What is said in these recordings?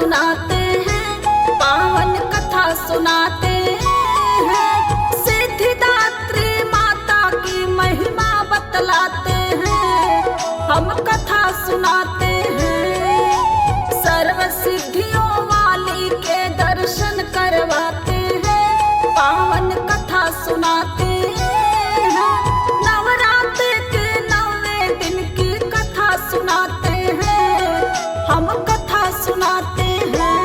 सुनाते हैं, पावन कथा सुनाते हैं। सिद्धिदात्री माता की महिमा बतलाते हैं, हम कथा सुनाते हैं। सर्व सिद्धियों वाली के दर्शन करवाते हैं, पावन कथा सुनाते हैं। नवरात्र के 9वें दिन की कथा सुनाते हैं, हम कथा सुनाते हैं।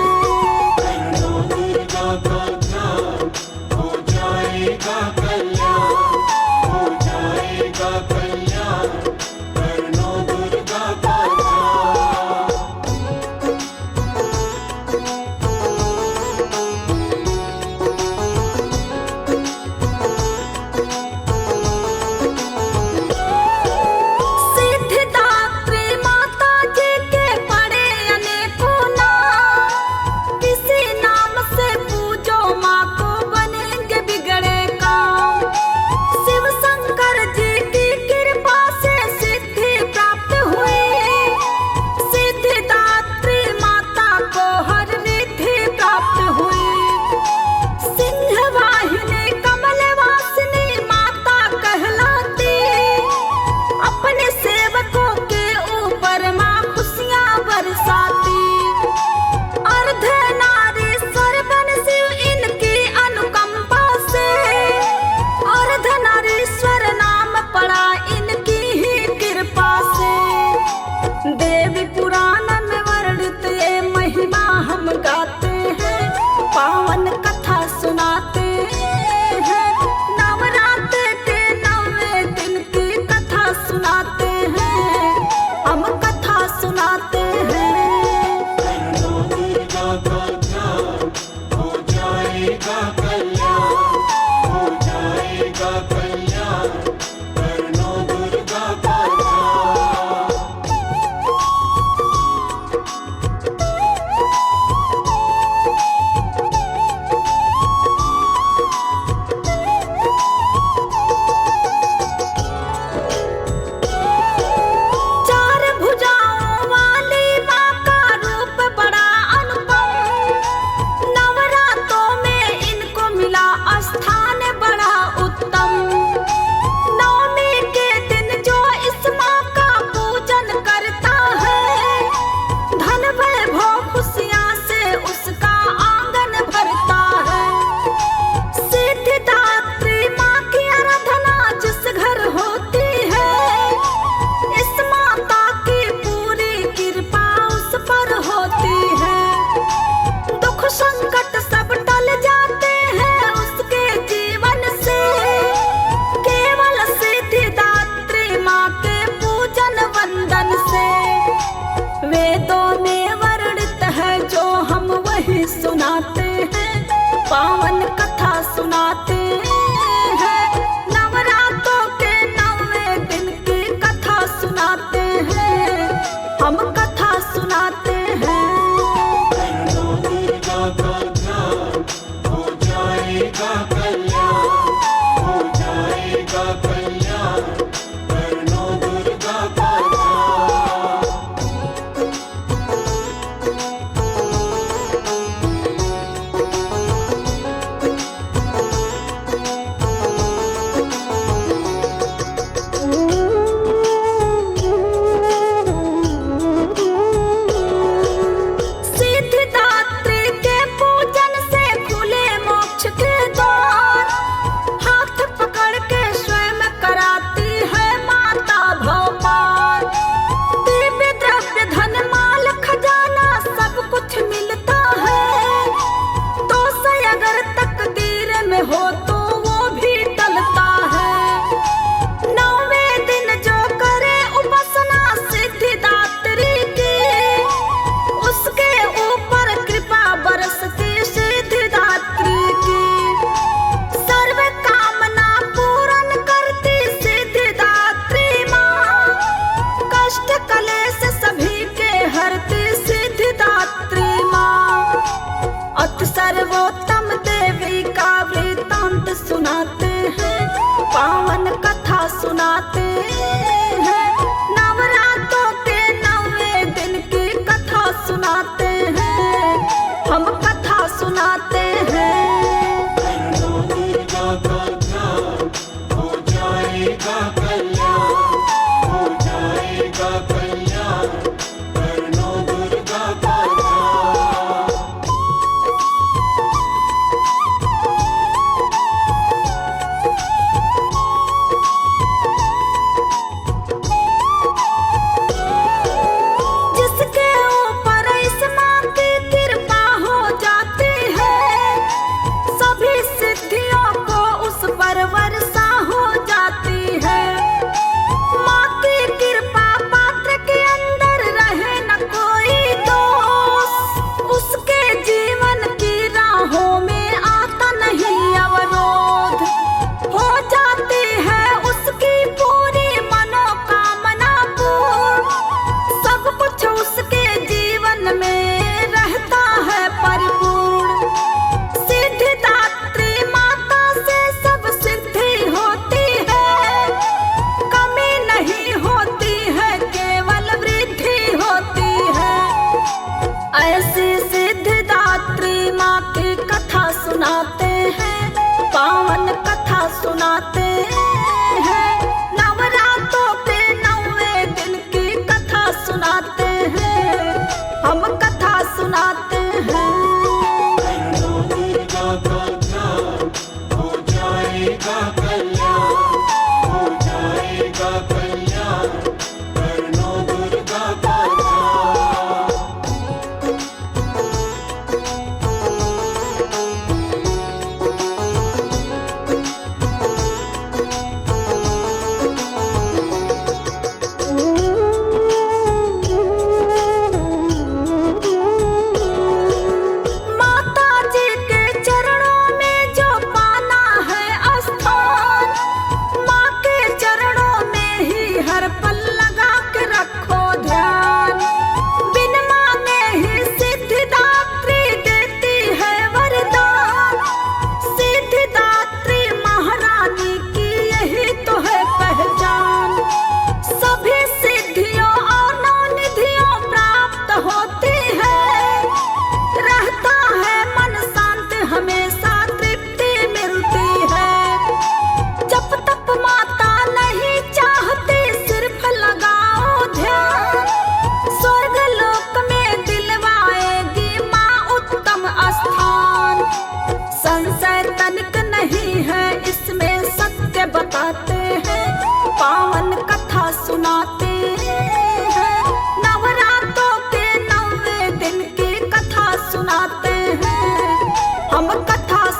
करनो दुर्गा का ध्यान, हो जाएगा कल्याण, हो जाएगा कल्याण। करनो दुर्गा का ध्यान। सिद्धिदात्री माता जी के पड़े अनेकों नाम, किसी नाम से पूजो माँ को बनेंगे बिगड़े काम। शिव शंकर जी की कृपा से सिद्धि प्राप्त हुई, सिद्धिदात्री माता को हर रिद्धि प्राप्त हुई। सिंहवाहिनी कमलवासिनी माता कहलाती, अपने सेवकों के ऊपर माँ खुशियाँ बरसाती। अर्धनारीश्वर बन शिव इनकी अनुकंपा से, अर्धनारीश्वर नाम पड़ा इनकी ही कृपा से। देवी पुराण में वर्णित ये महिमा हम गाते हैं, पावन कथा सुनाते हैं। नवरात्र के 9वें दिन की कथा सुनाते हैं, हम कथा सुनाते हैं। करनो दुर्गा का ध्यान, हो जाएगा कल्याण, हो जाएगा कल्याण। करनो दुर्गा का ध्यान। चार भुजाओं वाली माँ का रूप बड़ा अनुपम, नवरात्रों में इनको मिला स्थान बड़ा उत्तम। नवमी के दिन जो इस माँ का पूजन करता है, धन वैभव खुशियाँ से उसका आंगन भरता है। सिद्धिदात्री माँ की आराधना जिस घर होती है, इस माता की पूरी कृपा उस पर होती है। दुख संकट सब टल जाते हैं उसके जीवन से, केवल सिद्धिदात्री माँ के पूजन वंदन से। वेदों में वर्णित है जो हम वही सुनाते हैं, पावन कथा सुनाते हैं। नवरात्रों के 9वें दिन की कथा सुनाते हैं, हम कथा सुनाते हैं। करनो दुर्गा का ध्यान, हो जाएगा कल्याण, हो जाएगा कल्याण। करनो दुर्गा का ध्यान। सिद्धिदात्री के पूजन से खुले मोक्ष के द्वार, हाथ पकड़ के स्वयं कराती है माता भवपार। दिव्य द्रव्य धन माल खजाना सब कुछ मिलता है, तो से अगर तकदीर में हो तो वो भी टलता है। 9वें दिन जो करे उपासना सिद्धिदात्री की, उसके ऊपर कृपा बरसती सिद्धिदात्री की। सर्व कामना पूर्ण करती सिद्धिदात्री माँ, कष्ट कलेश सभी के हरती सिद्धिदात्री माँ। अति सर्वोत्तम देवी का वृत्तांत सुनाते हैं, पावन कथा सुनाते हैं। नवरात्रों के 9वें दिन की कथा सुनाते हैं,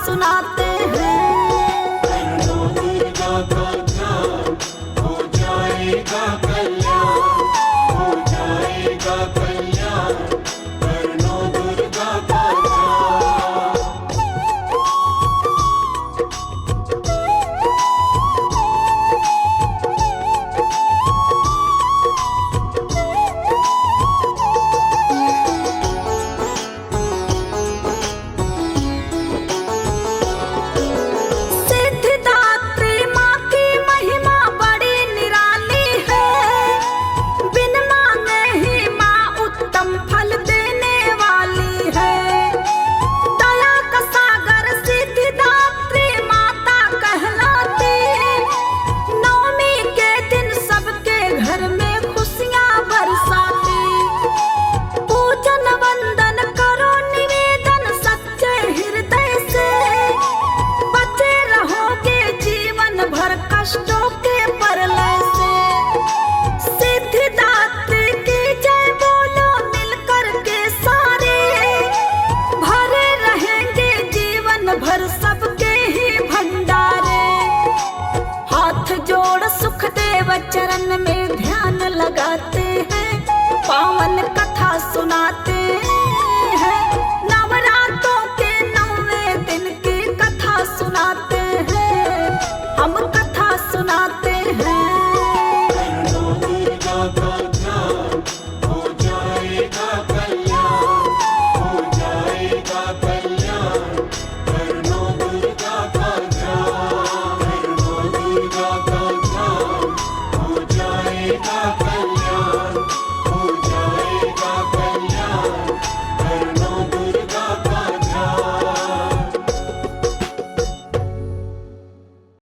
सुनाते हैं। कर लो दुर्गा का ध्यान, हो जाएगा कल्याण, हो जाएगा कल्याण। कर लो दुर्गा का ध्यान। सिद्धिदात्री माँ की महिमा बड़ी निराली है। बिन मांगे ही माँ उत्तम फल देने वाली है। दया का सागर सिद्धिदात्री माता कहलाती। नवमी के दिन सबके घर में खुशियाँ बरसाती। पूजन वंदन करो निवेदन सच्चे हृदय से। बचे रहोगे जीवन भर कष्टों के प्रलय से। सिद्धिदात्री की जय बोलो मिलकर के सारे। भरे रहेंगे जीवन भर सबके ही भंडारे। हाथ जोड़ सुखदेव चरण में ध्यान लगाते हैं।